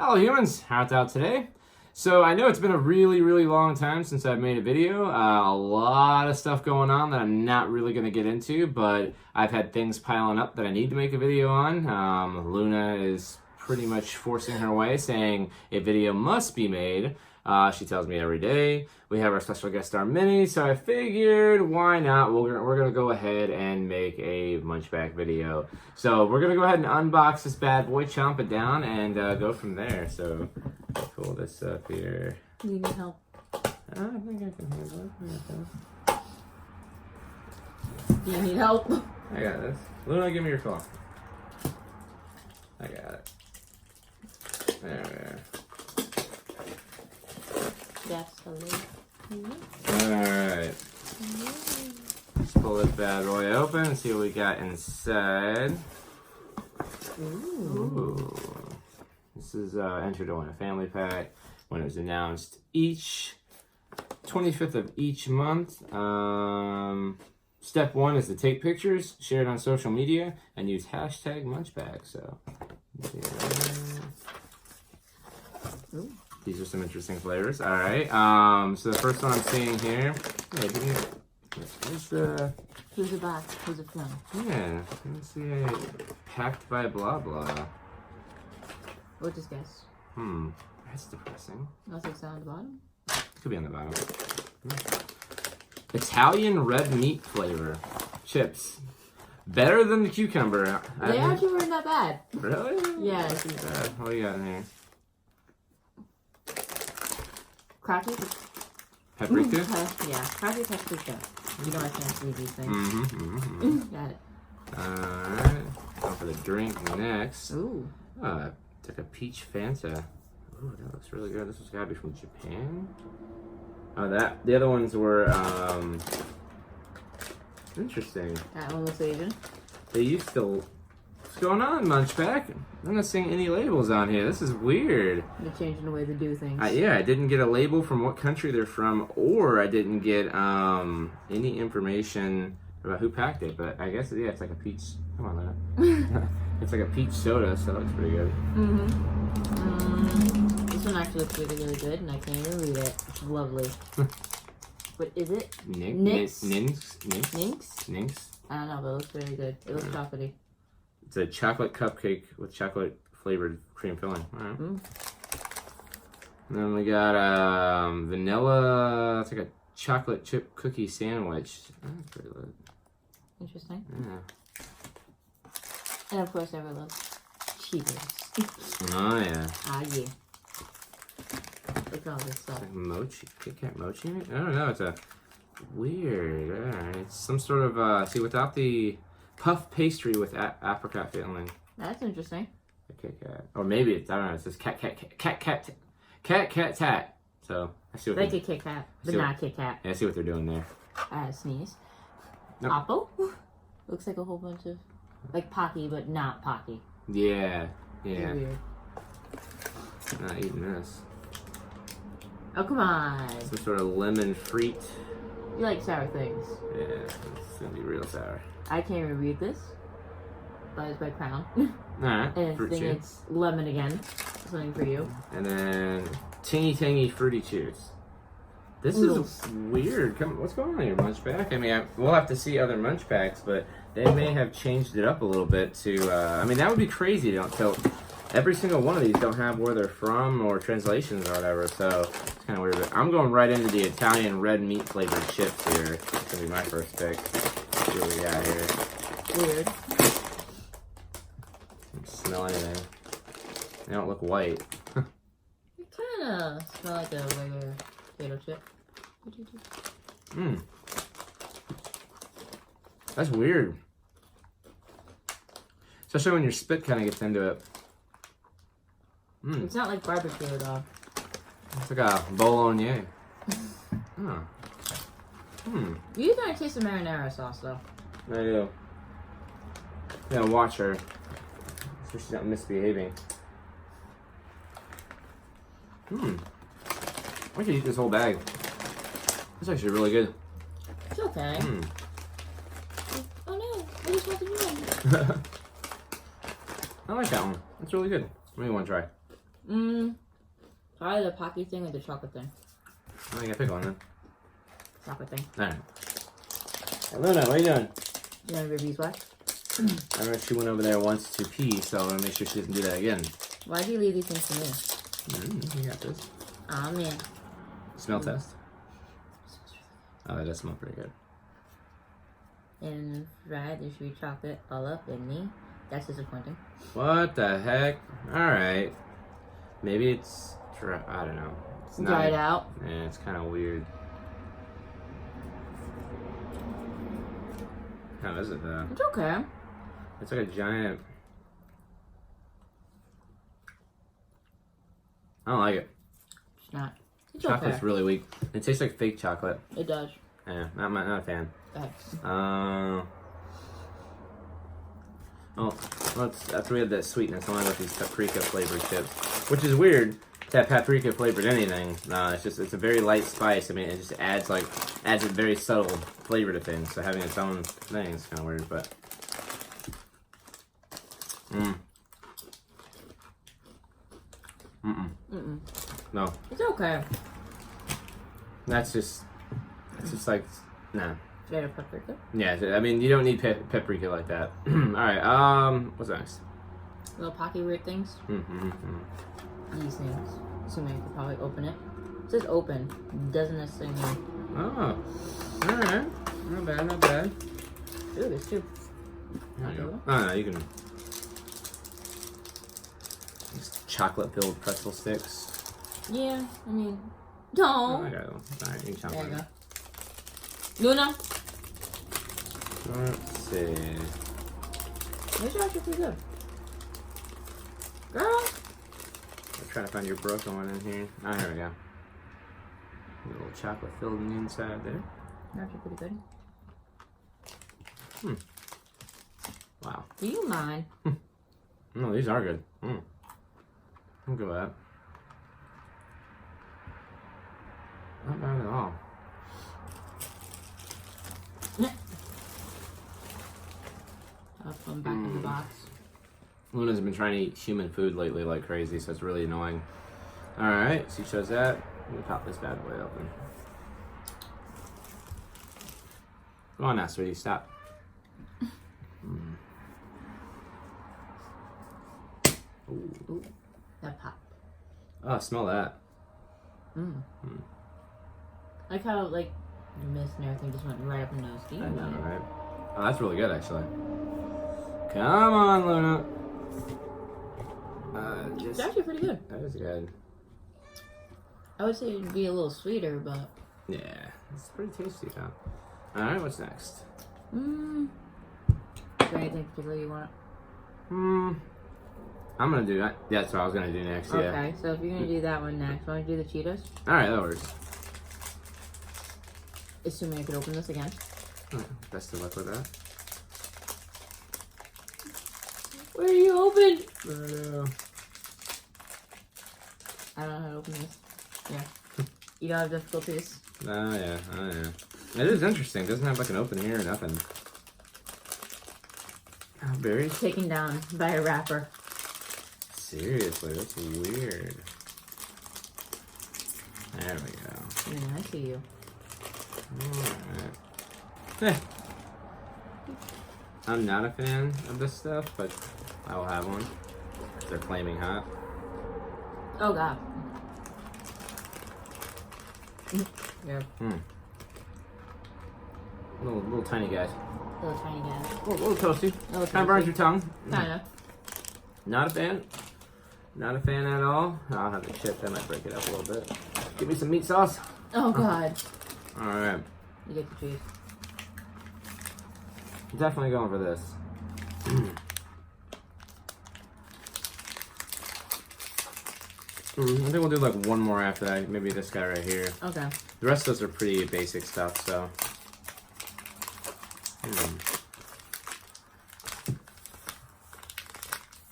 Hello humans, how it's out today? So I know it's been a really long time since I've made a video. A lot of stuff going on that I'm not really going to get into, but I've had things piling up that I need to make a video on. Luna is pretty much forcing her way, saying a video must be made. She tells me every day. We have our special guest star Minnie, so I figured why not? We're gonna go ahead and make a Munchpak video. So we're gonna go ahead and unbox this bad boy, chomp it down, and go from there. So pull this up here. You need help. I think I can handle it. Do you need help? I got this. Luna, give me your claw. I got it. There. That's the lid. Alright. Let's pull this bad boy open and see what we got inside. Ooh. This is entered to win a family pack when it was announced each 25th of each month. Step 1 is to take pictures, share it on social media, and use hashtag Munchpak. So, Ooh. These are some interesting flavors. All right. So the first one I'm seeing here. Who's the box? Who's it from? Yeah. Let's see. Packed by blah blah. We'll just guess. That's depressing. Unless it's on the bottom. Could be on the bottom. Italian red meat flavor chips. Better than the cucumber. They actually weren't that bad. Really? Yeah. What do you got in here? Cracky? Paprika? Yeah, cracky paprika. You know I can't see these things. Got it. Alright. Go for the drink next. Ooh. It's like a peach Fanta. Ooh, that looks really good. This was gotta be from Japan. The other ones were interesting. That one looks Asian. They used to. What's going on, Munchpak? I'm not seeing any labels on here. This is weird. They're changing the way they do things. Yeah, I didn't get a label from what country they're from, or I didn't get any information about who packed it. But I guess it's like a peach. Come on, Luna. It's like a peach soda, so that looks pretty good. This one actually looks really good, and I can't even read it. It's lovely. What is it? Ninx? Ninx? I don't know, but it looks very good. It looks chocolatey. It's a chocolate cupcake with chocolate flavored cream filling. All right. And then we got vanilla. It's like a chocolate chip cookie sandwich. That's pretty good. Interesting. Yeah. And of course, everyone loves Cheetos. Oh yeah. Yeah. Look at all this stuff. It's like mochi. Kit Kat mochi. I don't know. It's a weird. Alright. It's some sort of see without the puff pastry with apricot filling. That's interesting. Kit Kat. Or maybe it's, I don't know. It says cat tat. So I see what Like a Kit Kat, but not Kit Kat. Yeah, I see what they're doing there. Sneeze. Nope. Apple? Looks like a whole bunch of like Pocky, but not Pocky. Yeah. Weird. Not eating this. Oh, come on. Some sort of lemon fruit. You like sour things. Yeah, it's gonna be real sour. I can't even read this. But it's by Crown. Alright. And I think it's lemon again. Something for you. And then tangy fruity chews. This is weird. What's going on here, Munchpak? I mean, we'll have to see other Munchpaks, but they may have changed it up a little bit to. I mean, that would be crazy to tell. Every single one of these don't have where they're from or translations or whatever, so it's kind of weird. But I'm going right into the Italian red meat flavored chips here. It's gonna be my first pick. Let's see what we got here. Weird. I don't smell anything. They don't look white. It kind of smell like a regular potato chip. That's weird. Especially when your spit kind of gets into it. It's not like barbecue at all. It's like a bolognese. You gotta taste the marinara sauce though. I do. Yeah, watch her. So she's not misbehaving. I could eat this whole bag. It's actually really good. It's okay. Oh no, I just want the one. I like that one. It's really good. Maybe one try. Probably the pocky thing or the chocolate thing. I think I pick one then. Chocolate thing. Alright. Hey, Luna, what are you doing? You want Ruby's what? I remember she went over there once to pee, so I want to make sure she doesn't do that again. Why'd you leave these things to me? You got this. Aw, man. Smell test. Oh, that does smell pretty good. And fried the sweet chocolate all up in me. That's disappointing. What the heck? Alright. Maybe it's dry. I don't know. It's not, Dried out. Yeah, it's kind of weird. How is it though? It's okay. It's like a giant. I don't like it. It's not. It's Chocolate's okay. really weak. It tastes like fake chocolate. It does. Yeah, not a fan. Thanks. Oh, after we had that sweetness, I only got these paprika flavored chips, which is weird to have paprika flavored anything. No, it's a very light spice. I mean, it just adds a very subtle flavor to things. So having its own thing is kind of weird, but. No. It's okay. It's just like, nah. Flavor paprika. Yeah, I mean, you don't need paprika like that. Alright, what's next? Little pocky weird things. These things. Assuming I could probably open it. It says open. Doesn't necessarily mean. Oh, alright. Not bad, not bad. Ooh, there's two. There you go. Oh, no, you can. These chocolate-filled pretzel sticks. Yeah, I mean, no. Oh, I got one. Alright, you can chop There you it. go. Luna. Let's see. These are actually pretty good. Girl. I'm trying to find your broken one in here. Oh, here we go. A little chocolate filled on the inside there. They're actually pretty good. Wow. Do you mind? No, these are good. I'm good with that. Not bad at all. I'll put them back in the box. Luna's been trying to eat human food lately like crazy, so it's really annoying. Alright, so she chose that. Let me pop this bad boy open. Go on now, sweetie, stop. Ooh, that popped. Oh, smell that. I kind of like the mist and everything just went right up her nose. Do you I know, mind? right? Oh, that's really good, actually. Come on, Luna. It's actually pretty good. That is good. I would say it'd be a little sweeter, but Yeah, it's pretty tasty, though. Alright, what's next? is there anything particular you want? I'm gonna do that. Yeah, that's what I was gonna do next, yeah. Okay, so if you're gonna do that one next, want to do the Cheetos? Alright, that works. Assuming I could open this again. Best of luck with that. Where are you open? Oh, I don't know how to open this. Yeah. You don't have difficulties. yeah, oh, yeah. It is interesting. It doesn't have like an open here or nothing. Oh, berries? Taken down by a rapper. Seriously, that's weird. There we go. Yeah, I see you. Alright. I'm not a fan of this stuff, but I will have one. They're flaming hot. Oh god. Yeah. Little tiny guys. Little tiny guys. Little toasty. Little Kind of burns toasty. your tongue. Kinda. Not a fan. Not a fan at all. I'll have the chip. That might break it up a little bit. Give me some meat sauce. Oh god. Alright. You get the juice. Definitely going for this. I think we'll do like one more after that. Maybe this guy right here. Okay. The rest of those are pretty basic stuff, so.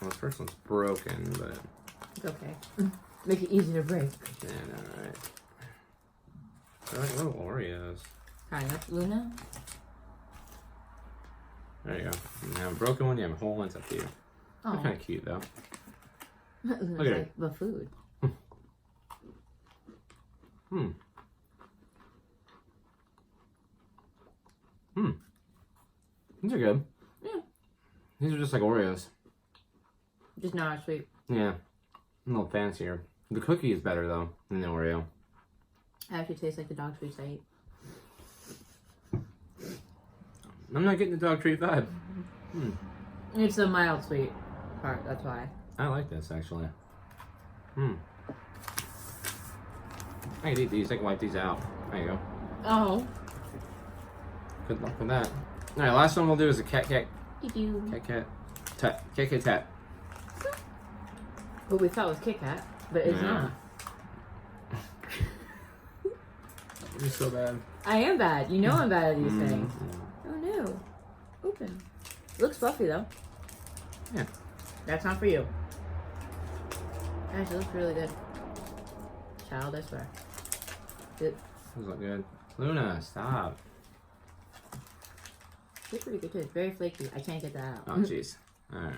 Well, the first one's broken, but. It's okay. Make it easy to break. Yeah, alright. They're like little Oreos. Kind of. Luna? There you go. You have a broken one, you have a whole one, it's up to you. Oh. They're kind of cute, though. Look at it. The food. These are good. Yeah. These are just like Oreos. Just not as sweet. Yeah. A little fancier. The cookie is better though than the Oreo. It actually tastes like the dog treats I eat. I'm not getting the dog treat vibe. It's the mild sweet part, that's why. I like this actually. I can eat these. I can wipe these out. There you go. Oh. Good luck with that. All right, last one we'll do is a cat. Tat. What we thought was Kit Kat, but it's not. You're so bad. I am bad. You know I'm bad at these things. Oh no. Open. Looks fluffy though. Yeah. That's not for you. Actually, it looks really good. Child, I swear. It Those look good. Luna, stop. It's pretty good too. It's very flaky. I can't get that out. Oh, jeez. All right.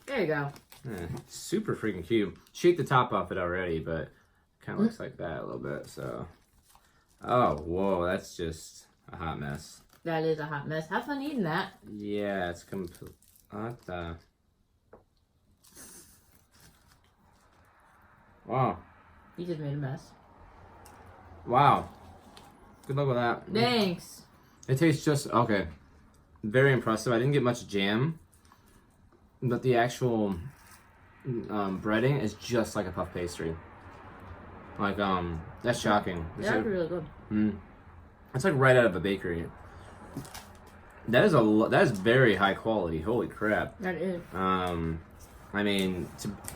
There you go. Super freaking cute. She ate the top off it already, but kind of looks like that a little bit. So, oh, whoa, that's just a hot mess. That is a hot mess. Have fun eating that. Yeah, it's complete. What the? Wow. You just made a mess. Wow. Good luck with that. Thanks. It tastes just okay. Very impressive. I didn't get much jam, but the actual breading is just like a puff pastry. Like that's shocking. They're actually really good. It's like right out of a bakery. That is very high quality. Holy crap. That is. I mean,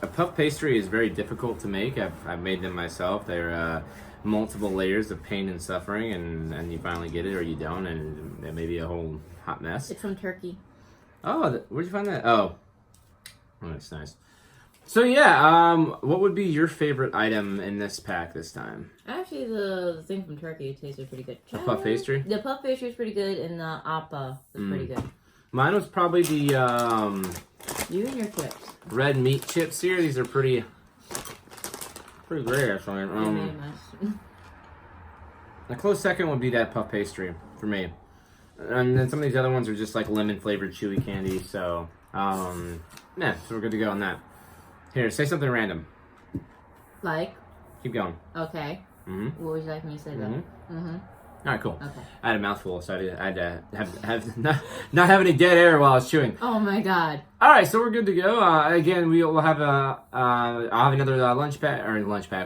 a puff pastry is very difficult to make. I've made them myself. They're multiple layers of pain and suffering, and you finally get it or you don't, and it may be a whole hot mess. It's from Turkey. Oh, where'd you find that? Oh, that's nice. So yeah, what would be your favorite item in this pack this time? Actually, the thing from Turkey tasted pretty good. A puff pastry? The puff pastry is pretty good, and the appa is pretty good. Mine was probably the You and your chips. red meat chips here. These are pretty great actually. You made a mess. A close second would be that puff pastry for me, and then some of these other ones are just like lemon flavored chewy candy. So yeah, so we're good to go on that. Here, say something random. Like? Keep going. Okay. What would you like me to say then? All right, cool. Okay. I had a mouthful, so I had to have not have any dead air while I was chewing. Oh my god. All right, so we're good to go. Again, we'll have I'll have another lunch pack.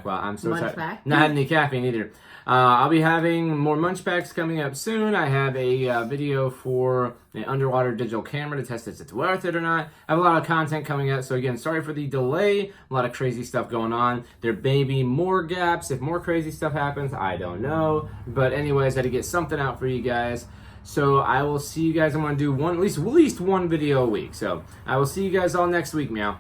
Well, I'm so Munch sorry. pack? Not having any caffeine either. I'll be having more Munch packs coming up soon. I have a video for an underwater digital camera to test if it's worth it or not. I have a lot of content coming out, so again, sorry for the delay. A lot of crazy stuff going on. There may be more gaps if more crazy stuff happens. I don't know. But anyways, I had to get something out for you guys. So I will see you guys. I'm going to do at least one video a week. So I will see you guys all next week, meow.